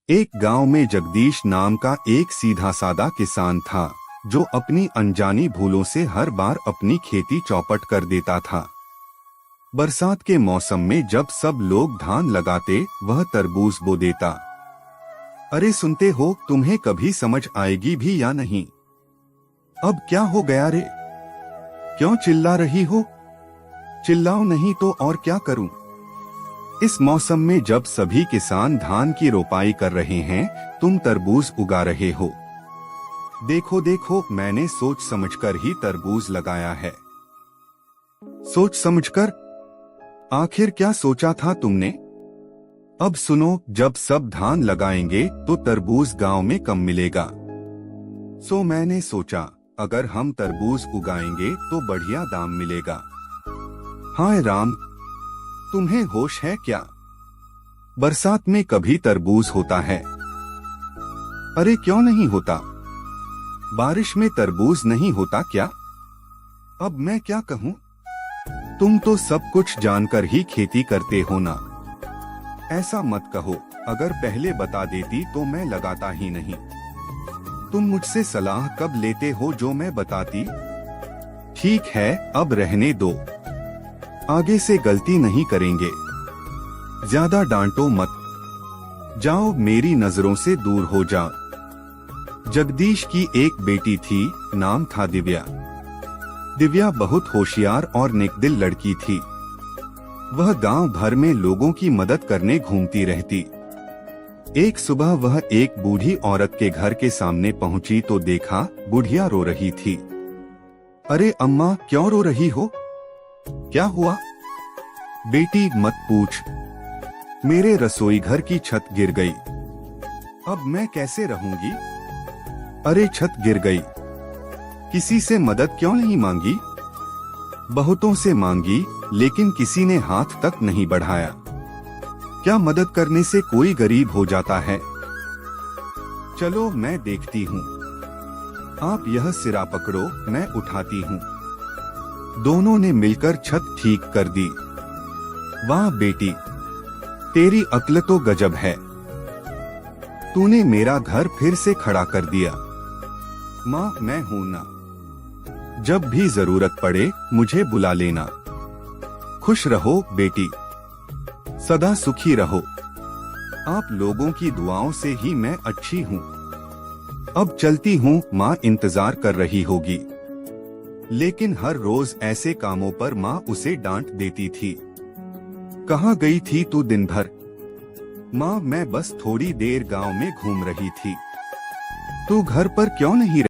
एक गांव में जगदीश नाम का एक सीधा सादा किसान था जो अपनी अनजानी भूलों से हर बार अपनी खेती चौपट कर देता था। बरसात के मौसम में जब सब लोग धान लगाते वह तरबूज बो देता। अरे सुनते हो, तुम्हें कभी समझ आएगी भी या नहीं? अब क्या हो गया रे? क्यों चिल्ला रही हो? चिल्लाओ नहीं तो और क्या करूं? इस मौसम में जब सभी किसान धान की रोपाई कर रहे हैं, तुम तरबूज उगा रहे हो। देखो देखो, मैंने सोच समझकर ही तरबूज लगाया है। सोच समझकर? आखिर क्या सोचा था तुमने? अब सुनो, जब सब धान लगाएंगे तो तरबूज गांव में कम मिलेगा। सो मैंने सोचा अगर हम तरबूज उगाएंगे तो बढ़िया दाम मिलेगा। हाय राम, तुम्हें होश है क्या? बरसात में कभी तरबूज होता है? अरे क्यों नहीं होता? बारिश में तरबूज नहीं होता क्या? अब मैं क्या कहूँ? तुम तो सब कुछ जानकर ही खेती करते हो ना। ऐसा मत कहो, अगर पहले बता देती तो मैं लगाता ही नहीं। तुम मुझसे सलाह कब लेते हो जो मैं बताती? ठीक है, अब रहने दो, आगे से गलती नहीं करेंगे। ज्यादा डांटो मत, जाओ मेरी नजरों से दूर हो जाओ। जगदीश की एक बेटी थी, नाम था दिव्या। दिव्या बहुत होशियार और नेकदिल लड़की थी। वह गांव भर में लोगों की मदद करने घूमती रहती। एक सुबह वह एक बूढ़ी औरत के घर के सामने पहुंची तो देखा बुढ़िया रो रही थी। अरे अम्मा, क्यों रो रही हो? क्या हुआ? बेटी मत पूछ, मेरे रसोई घर की छत गिर गई। अब मैं कैसे रहूंगी? अरे छत गिर गई, किसी से मदद क्यों नहीं मांगी? बहुतों से मांगी, लेकिन किसी ने हाथ तक नहीं बढ़ाया। क्या मदद करने से कोई गरीब हो जाता है? चलो मैं देखती हूँ। आप यह सिरा पकड़ो, मैं उठाती हूँ। दोनों ने मिलकर छत ठीक कर दी। वाह बेटी, तेरी अक्ल तो गजब है। तूने मेरा घर फिर से खड़ा कर दिया। माँ, मैं हूं ना, जब भी जरूरत पड़े मुझे बुला लेना। खुश रहो बेटी, सदा सुखी रहो। आप लोगों की दुआओं से ही मैं अच्छी हूँ। अब चलती हूँ, माँ इंतजार कर रही होगी। लेकिन हर रोज ऐसे कामों पर माँ उसे डांट देती थी। कहाँ गई थी तू दिन भर? माँ, मैं बस थोड़ी देर गांव में घूम रही थी। तू घर पर क्यों नहीं